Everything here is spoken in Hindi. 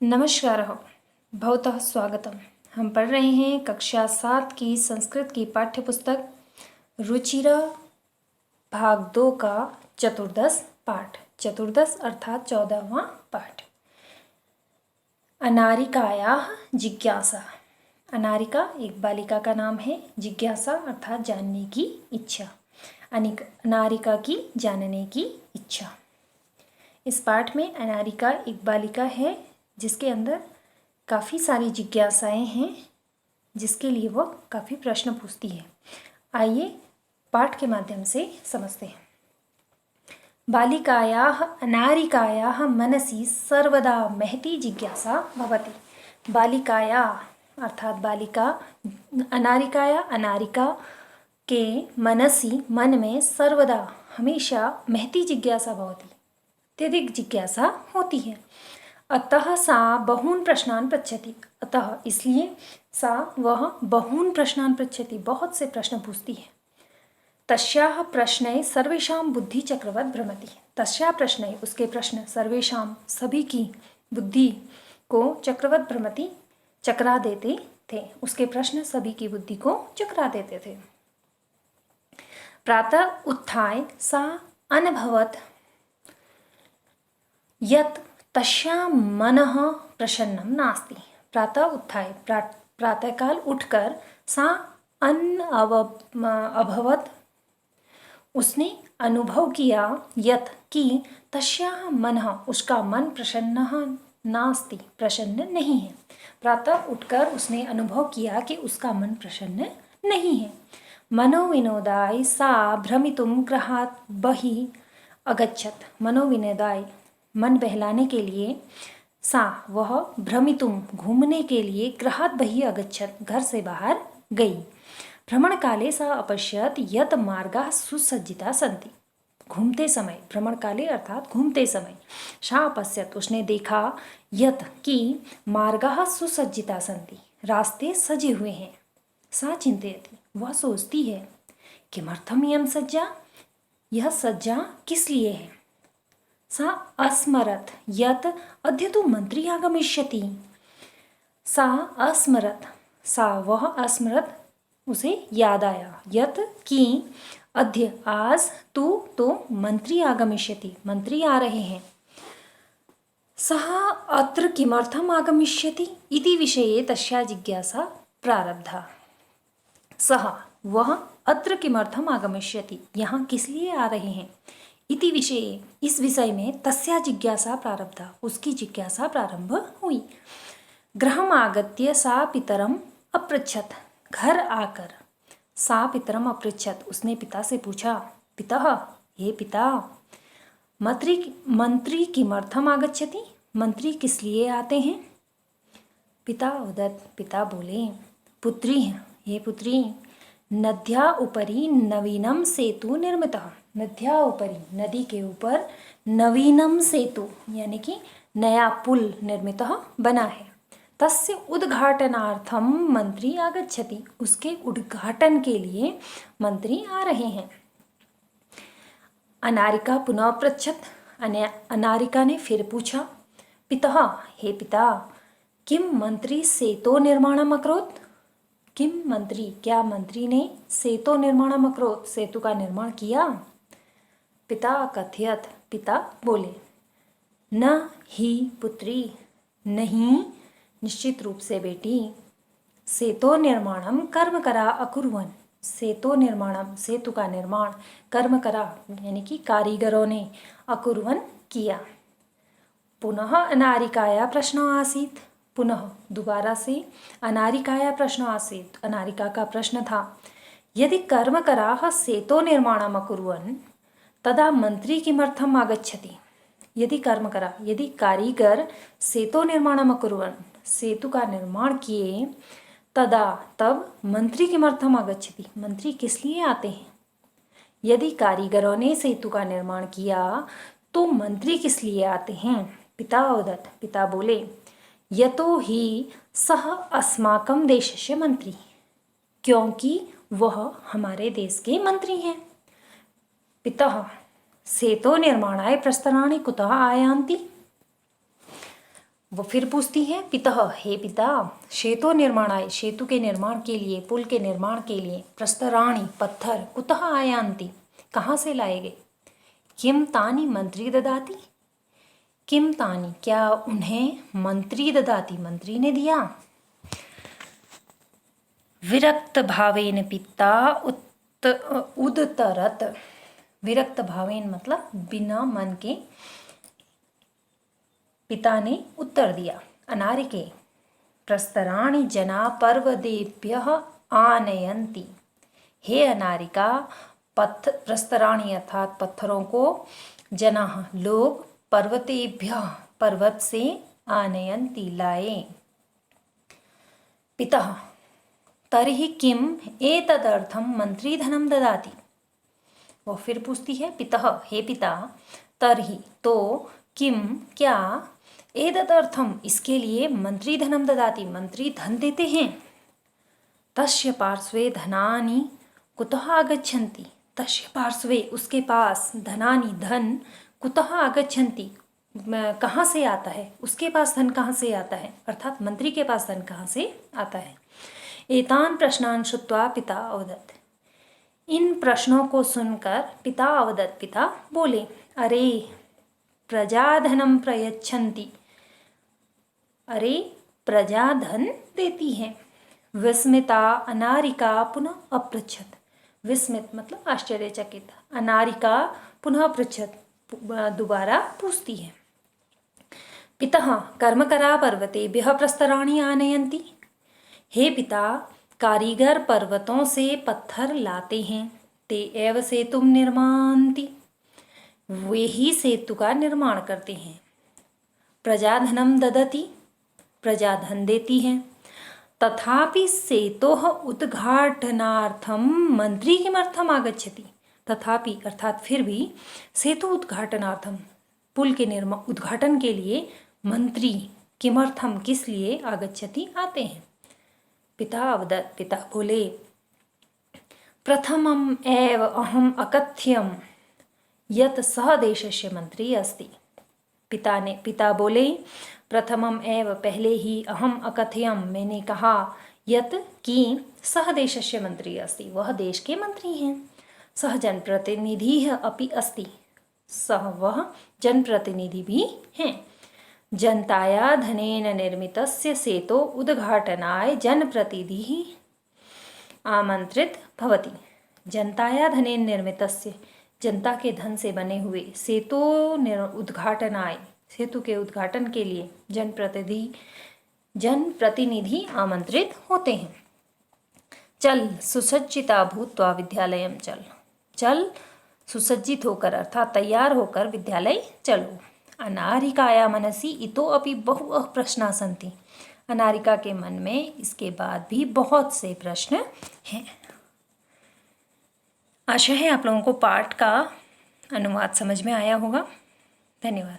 नमस्कार हो, भवतः स्वागतम। हम पढ़ रहे हैं कक्षा 7 की संस्कृत की पाठ्य पुस्तक रुचिरा भाग 2 का चतुर्दश पाठ। चतुर्दश अर्थात 14वां पाठ। अनारिकायाः जिज्ञासा। अनारिका एक बालिका का नाम है। जिज्ञासा अर्थात जानने की इच्छा। अनारिका की जानने की इच्छा। इस पाठ में अनारिका एक बालिका है जिसके अंदर काफ़ी सारी जिज्ञासाएं हैं, जिसके लिए वो काफ़ी प्रश्न पूछती है। आइए पाठ के माध्यम से समझते हैं। बालिकायाः अनारिकायाः मनसि सर्वदा महती जिज्ञासा भवति। बालिकाया अर्थात बालिका, अनारिका के मनसि मन में सर्वदा हमेशा महती जिज्ञासा भवति, अत्यधिक जिज्ञासा होती है। अतः सा बहून् प्रश्नान् पृच्छति। अतः इसलिए सा वह बहून् प्रश्नान् पृच्छति, बहुत से प्रश्न पूछती है। तस्याः प्रश्ने सर्वेषां बुद्धिचक्रवत् भ्रमति। तस्याः प्रश्ने उसके प्रश्न सर्वेषां सभी की बुद्धि को चक्रवत् भ्रमति चकरा देते थे। उसके प्रश्न सभी की बुद्धि को चकरा देते थे। प्रातः उत्थाय सा अनुभवत् यत् तस्यां मनः प्रसन्नं नास्ति। प्रातः उत्थाय प्रातःकाल उठकर सा अभवत उसने अनुभव किया यत् कि तस्याः मनः उसका मन प्रसन्नः नास्ति, प्रसन्न नहीं है। प्रातः उठकर उसने अनुभव किया कि उसका मन प्रसन्न नहीं है। मनोविनोदाय सा भ्रमितुं गृहात् बहिः अगच्छत्। मनोविनोदाय मन बहलाने के लिए सा वह भ्रमितुम घूमने के लिए गृहात् बहिः अगच्छत् घर से बाहर गई। भ्रमण काले सा अपश्यत यत् मार्गाः सुसज्जिता सन्ति। घूमते समय, भ्रमण काले अर्थात घूमते समय, सा अपश्यत उसने देखा यत् कि मार्गाः सुसज्जिता सन्ति, रास्ते सजे हुए हैं। सा चिंतयति वह सोचती है किमर्थम इयं सज्जा, यह सज्जा किस लिए है। सा अस्मरत यत् अद्य तु मंत्री आगमिष्यति। सा अस्मरत, सा वह अस्मरत उसे याद आया यत् कि अद्य आज तो मंत्री आगमिष्यति, मंत्री आ रहे हैं। सः अत्र किमर्थम आगमिष्यति इति विषये तस्या जिज्ञासा प्रारब्धा। सः वह अत्र किमर्थम आगमिष्यति, यहाँ किस लिए आ रहे हैं। इति विषये इस विषय में तस्या जिज्ञासा प्रारब्धा उसकी जिज्ञासा प्रारंभ हुई। गृहम् आगत्य सा पितरम् अपृच्छत्। घर आकर सा पितरम् अपृच्छत् उसने पिता से पूछा, पितः हे पिता, मंत्री किमर्थम आगच्छति, मंत्री किस लिए आते हैं। पिता उदत्, पिता बोले, पुत्री हे पुत्री, नद्या उपरि नवीनम सेतु निर्मितः। नद्या उपरि नदी के ऊपर नवीनम सेतु यानी कि नया पुल निर्मितः बना है। तस्य उद्घाटनार्थम मंत्री आगच्छति, उसके उद्घाटन के लिए मंत्री आ रहे हैं। अनारिका पुनः पृच्छत्। अनारिका ने फिर पूछा, पितः हे पिता, किम मंत्री सेतो निर्माणम् अकरोत्। किम मंत्री, क्या मंत्री ने सेतो निर्माणम् अकरोत्, सेतु का निर्माण किया। पिता कथयत्, पिता बोले, न ही पुत्री, नहीं निश्चित रूप से बेटी, सेतो निर्माणम कर्म करा अकुर्वन्। सेतो निर्माणम सेतु का निर्माण कर्म करा यानी कि कारीगरों ने, अकुर्वन् किया। पुनः अनारिकाया प्रश्न आसीत्। पुनः दोबारा से अनारिकाया प्रश्न आसीत्, अनारिका का प्रश्न था, यदि कर्मकराः सेतो निर्माणम् अकुर्वन् तदा मंत्री किमर्थम आगच्छति। यदि कर्मकरा, यदि कारीगर सेतो निर्माणम् अकुर्वन्, सेतु का निर्माण किए, तदा तब मंत्री किमर्थम आगच्छति, मंत्री किस लिए आते हैं। यदि कारीगरों ने सेतु का निर्माण किया तो मंत्री किस लिए आते हैं। पिता उदत्, पिता बोले, यतो हि सः अस्माकं देशस्य मंत्री, क्योंकि वह हमारे देश के मंत्री हैं। पितः सेतो निर्माणाय प्रस्तराणि कुतः आयान्ति। वो फिर पूछती है, पितः हे पिता, सेतु निर्माणाय सेतु के निर्माण के लिए, पुल के निर्माण के लिए, प्रस्तराणि पत्थर कुतः आयान्ति कहाँ से लाए गए, किम तानि मंत्री ददाति, किम तानि क्या उन्हें मंत्री ददाति मंत्री ने दिया, विरक्त भावेन पिता उदतरत, विरक्त भावेन मतलब बिना मन के पिता ने उत्तर दिया, अनारिके प्रस्तराणि जना पर्वतेभ्यः आनयन्ति, हे अनारिका प्रस्तराणि अर्थात पत्थरों को जना लोग पर्वतेभ्यः पर्वत से आनयन्ति लाए, पिता तर्हि किम एतदर्थम मंत्री धनम ददाति, वो फिर पूछती है, पितः हे पिता, तर्हि तो, किम क्या, एतदर्थम इसके लिए मंत्री धनम ददाति मंत्री धन देते हैं, तस्य पार्श्वे धनानि कुतः आगच्छन्ति, तस्य पार्श्वे उसके पास धनानि धन कुतः आगच्छन्ति कहाँ से आता है, उसके पास धन कहाँ से आता है, अर्थात मंत्री के पास धन कहाँ से आता है। एतान प्रश्नान श्रुत्वा पिता अवदत्, इन प्रश्नों को सुनकर पिता अवदत् पिता बोले, अरे प्रजाधनम प्रयच्छन्ति, अरे प्रजा धन देती है, विस्मिता अनारिका पुनः अपृच्छत, विस्मित मतलब आश्चर्यचकित, अनारिका पुनः पृच्छत दोबारा पूछती है, पितः कर्मकरा पर्वतेभ्यः प्रस्तराणि आनयन्ति, हे पिता कारीगर पर्वतों से पत्थर लाते हैं, ते एव सेतुम निर्मान्ति वे ही सेतु का निर्माण करते हैं, प्रजा धनम ददति प्रजा धन देती है, तथापि सेतोः उद्घाटनार्थम मंत्री किमर्थम आगच्छति, तथापि अर्थात फिर भी सेतु उद्घाटनार्थम पुल के निर्माण उद्घाटन के लिए मंत्री किमर्थम किस लिए आगच्छति आते हैं। पिता अवदत् पिता बोले, प्रथमम एव अहम अकथ्यम यत सह देशस्य मंत्री अस्ति, पिता बोले, प्रथमम एव पहले ही, अहम अकथ्यम मैंने कहा, यत कि सह देशस्य मंत्री अस्ति वह देश के मंत्री हैं, सह जनप्रतिनिधि अपि अस्ति सह वह जनप्रतिनिधि भी हैं, जनताया धनेन निर्मितस्य सेतो उद्घाटनाय जनप्रतिनिधि आमंत्रित भवति, जनताया धनेन निर्मितस्य जनता के धन से बने हुए सेतो उद्घाटनाय सेतु के उद्घाटन के लिए जनप्रतिनिधि आमंत्रित होते हैं। चल सुसज्जिता भूत्वा विद्यालयम चल, चल सुसज्जित होकर अर्थात तैयार होकर विद्यालय चलो। अनारिकाया मनसि इतोऽपि बहु प्रश्नाः सन्ति, अनारिका के मन में इसके बाद भी बहुत से प्रश्न हैं। आशा है आप लोगों को पाठ का अनुवाद समझ में आया होगा। धन्यवाद।